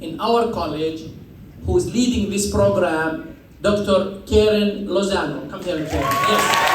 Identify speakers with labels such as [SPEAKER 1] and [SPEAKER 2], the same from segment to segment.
[SPEAKER 1] in our college who is leading this program, Dr. Karen Lozano. Come here, Karen. Yes.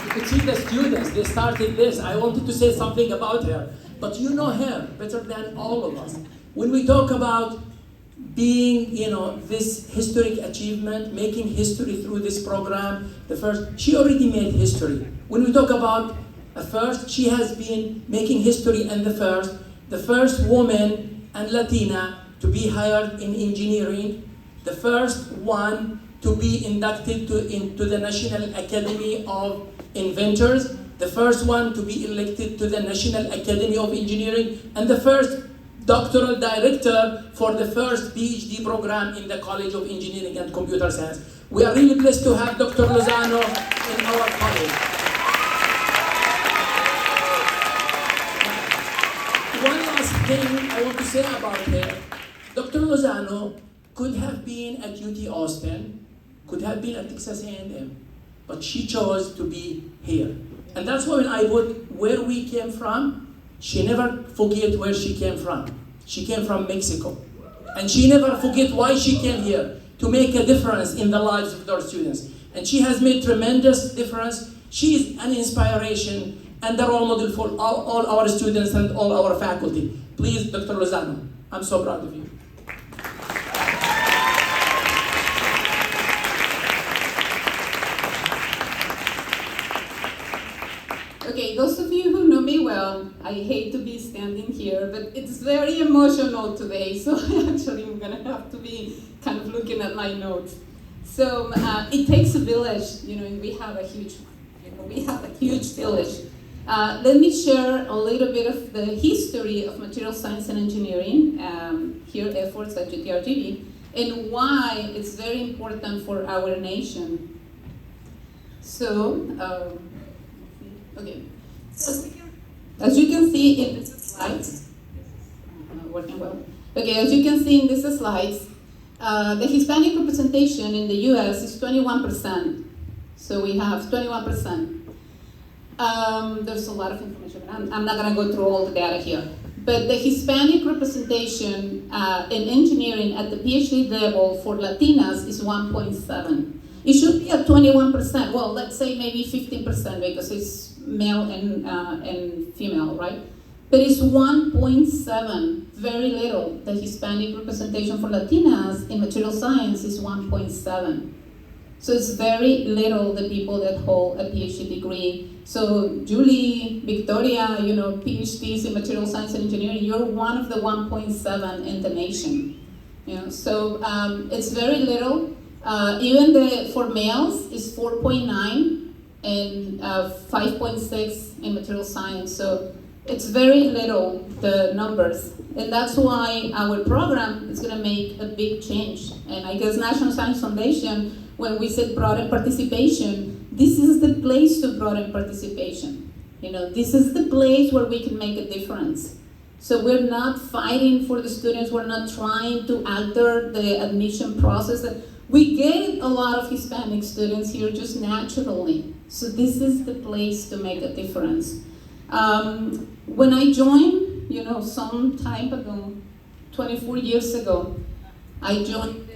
[SPEAKER 1] You could see the students, they started this. I wanted to say something about her, but you know her better than all of us. When we talk about being, this historic achievement, making history through this program, she already made history. When we talk about a first, she has been making history, and the first woman and Latina to be hired in engineering, the first one to be inducted into the National Academy of Inventors, the first one to be elected to the National Academy of Engineering, and the first doctoral director for the first PhD program in the College of Engineering and Computer Science. We are really blessed to have Dr. Lozano in our college. One last thing I want to say about her. Dr. Lozano could have been at UT Austin, could have been at Texas A&M, but she chose to be here. And that's why when I put where we came from, she never forget where she came from. She came from Mexico. And she never forget why she came here, to make a difference in the lives of our students. And she has made tremendous difference. She is an inspiration and a role model for all our students and all our faculty. Please, Dr. Lozano, I'm so proud of you.
[SPEAKER 2] Okay, those of you who know me well, I hate to be standing here, but it's very emotional today, so actually I'm gonna have to be kind of looking at my notes. So it takes a village, and we have a huge village. Let me share a little bit of the history of material science and engineering, here efforts at UTRGV, and why it's very important for our nation. So, okay, so as you can see in these slides, working well. Okay, as you can see in these slides, the Hispanic representation in the U.S. is 21%. So we have 21%. There's a lot of information. I'm not going to go through all the data here. But the Hispanic representation in engineering at the PhD level for Latinas is 1.7. It should be at 21%. Well, let's say maybe 15% because it's male and female, right? But it's 1.7, very little. The Hispanic representation for Latinas in material science is 1.7. So it's very little the people that hold a PhD degree. So Julie, Victoria, PhDs in material science and engineering, you're one of the 1.7 in the nation. So it's very little. Even for males is 4.9 and 5.6 in material science. So it's very little, the numbers. And that's why our program is gonna make a big change. And I guess National Science Foundation, when we said broaden participation, this is the place to broaden participation. This is the place where we can make a difference. So we're not fighting for the students, we're not trying to alter the admission process. We get a lot of Hispanic students here just naturally. So this is the place to make a difference. When I joined, some time ago, 24 years ago, I joined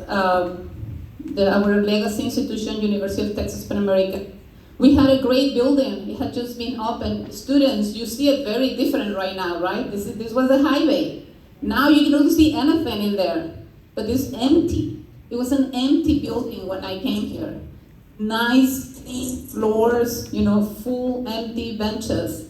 [SPEAKER 2] our legacy institution, University of Texas Pan American. We had a great building. It had just been opened. Students, you see it very different right now, right? This was a highway. Now you don't see anything in there, but it's empty. It was an empty building when I came here. Nice, clean floors, full empty benches.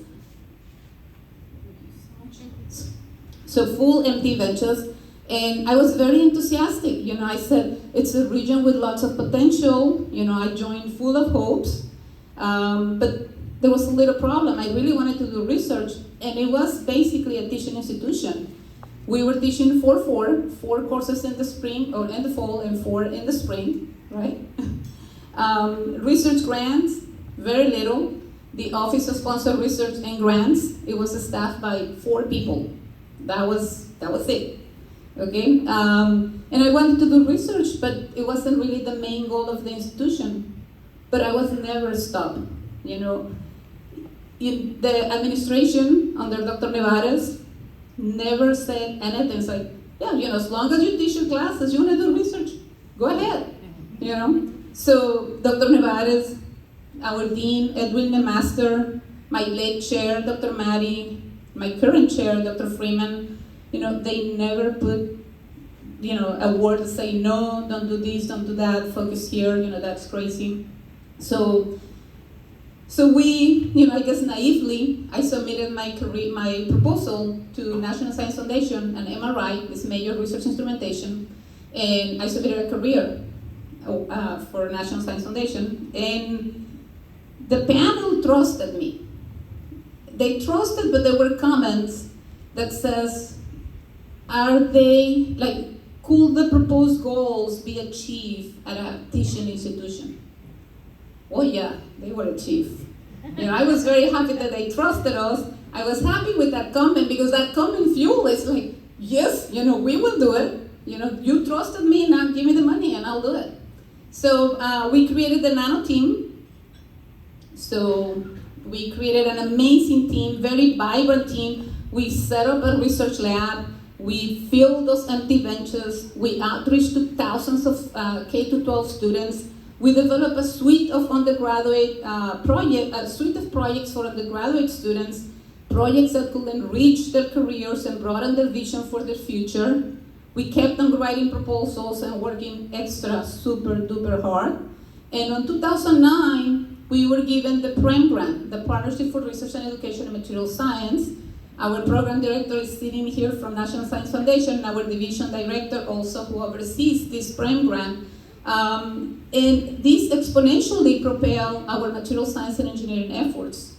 [SPEAKER 2] So full empty benches. And I was very enthusiastic. I said, it's a region with lots of potential. I joined full of hopes. But there was a little problem. I really wanted to do research, and it was basically a teaching institution. We were teaching 4 courses in the spring, or in the fall, and 4 in the spring, right? Research grants, very little. The Office of Sponsored Research and Grants, it was staffed by 4 people. That was it, okay? And I wanted to do research, but it wasn't really the main goal of the institution. But I was never stopped, you know. In the administration under Dr. Nevares never said anything. It's like, yeah, you know, as long as you teach your classes, you want to do research, go ahead, you know. So Dr. Nevares, our dean, Edwin Master, my late chair, Dr. Maddie, my current chair, Dr. Freeman, you know, they never put, you know, a word to say, no, don't do this, don't do that, focus here, you know, that's crazy. So we, you know, I guess naively, I submitted my proposal to National Science Foundation, and MRI, this major research instrumentation, and I submitted a career for National Science Foundation, and the panel trusted me. They trusted, but there were comments that says, could the proposed goals be achieved at a teaching institution? Oh yeah, they were achieved. You know, I was very happy that they trusted us. I was happy with that comment, because that comment fuel is like, yes, you know, we will do it. You know, you trusted me, now give me the money and I'll do it. So we created the nano team. So we created an amazing team, very vibrant team. We set up a research lab. We filled those empty benches. We outreached to thousands of K-12 students. We developed a suite of undergraduate projects for undergraduate students, projects that could enrich their careers and broaden their vision for their future. We kept on writing proposals and working extra super duper hard. And in 2009, we were given the PREM grant, the Partnership for Research and Education in Material Science. Our program director is sitting here from National Science Foundation, our division director also, who oversees this PREM grant. And this exponentially propelled our material science and engineering efforts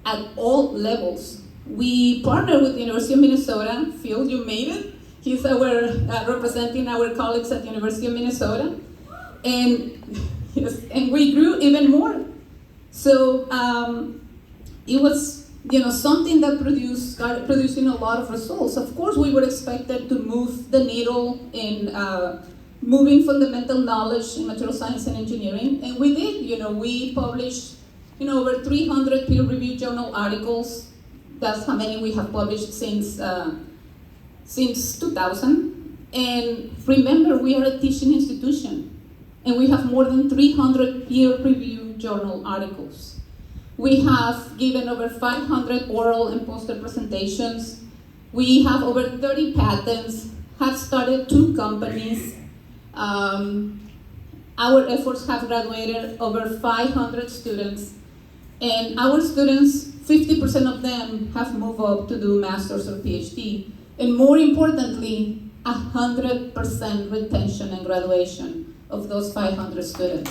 [SPEAKER 2] at all levels. We partnered with the University of Minnesota. Phil, you made it. He's representing our colleagues at the University of Minnesota. And, yes, and we grew even more. So it was, you know, something that started producing a lot of results. Of course, we were expected to move the needle in moving fundamental knowledge in material science and engineering, and we did. You know, we published, you know, over 300 peer-reviewed journal articles. That's how many we have published since 2000. And remember, we are a teaching institution, and we have more than 300 peer-reviewed journal articles. We have given over 500 oral and poster presentations. We have over 30 patents, have started 2 companies. Our efforts have graduated over 500 students, and our students, 50% of them have moved up to do master's or PhD, and more importantly, 100% retention and graduation of those 500 students.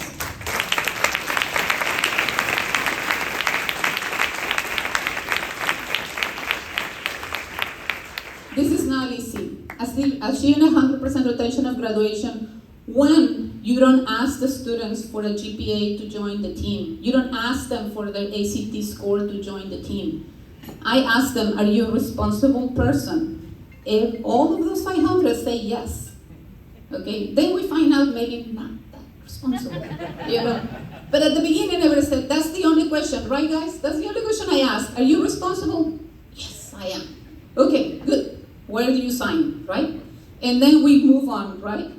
[SPEAKER 2] This is not easy. Achieving 100% retention of graduation when you don't ask the students for a GPA to join the team. You don't ask them for their ACT score to join the team. I ask them, are you a responsible person? If all of those 500 say yes, okay, then we find out maybe not that responsible, you know. But at the beginning, I never said, that's the only question, right guys? That's the only question I ask. Are you responsible? Yes, I am. Okay, good. Where do you sign, right? And then we move on, right?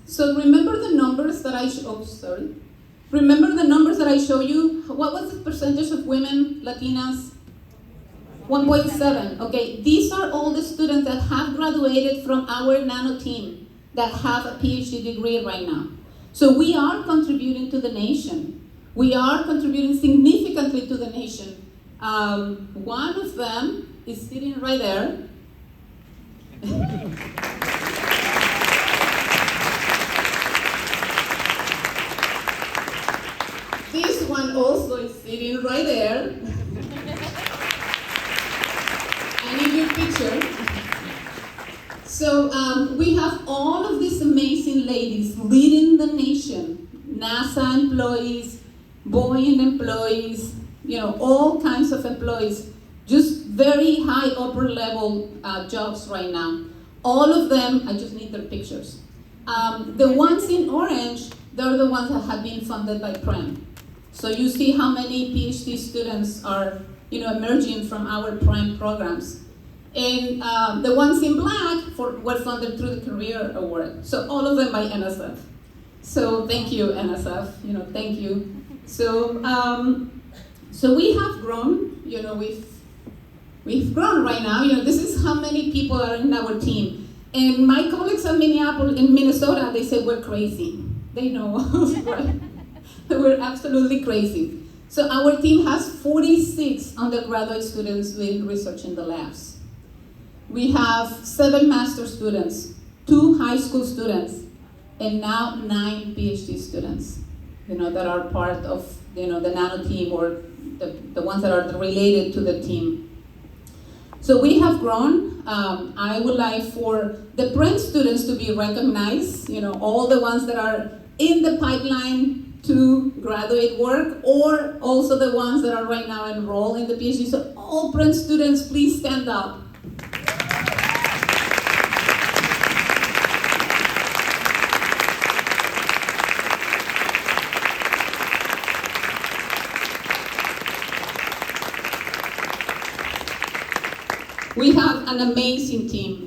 [SPEAKER 2] So remember the numbers that Remember the numbers that I show you? What was the percentage of women, Latinas? 1.7, okay. These are all the students that have graduated from our nano team that have a PhD degree right now. So we are contributing to the nation. We are contributing significantly to the nation. One of them is sitting right there. This one also is sitting right there. I need your picture. So we have all of these amazing ladies leading the nation, NASA employees, Boeing employees, all kinds of employees, just very high upper level jobs right now. All of them, I just need their pictures. The ones in orange, they're the ones that have been funded by PREM. So you see how many PhD students are emerging from our PREM programs. And the ones in black were funded through the Career Award. So all of them by NSF. So thank you, NSF. Thank you. So so we have grown. We've grown right now. This is how many people are in our team. And my colleagues in Minnesota, they say we're crazy. They know us, right? We're absolutely crazy. So our team has 46 undergraduate students doing research in the labs. We have 7 master's students, 2 high school students, and now 9 PhD students, that are part of, the nano team, or the ones that are related to the team. So we have grown. I would like for the PREM students to be recognized, all the ones that are in the pipeline to graduate work, or also the ones that are right now enrolled in the PhD. So all PREM students, please stand up. We have an amazing team.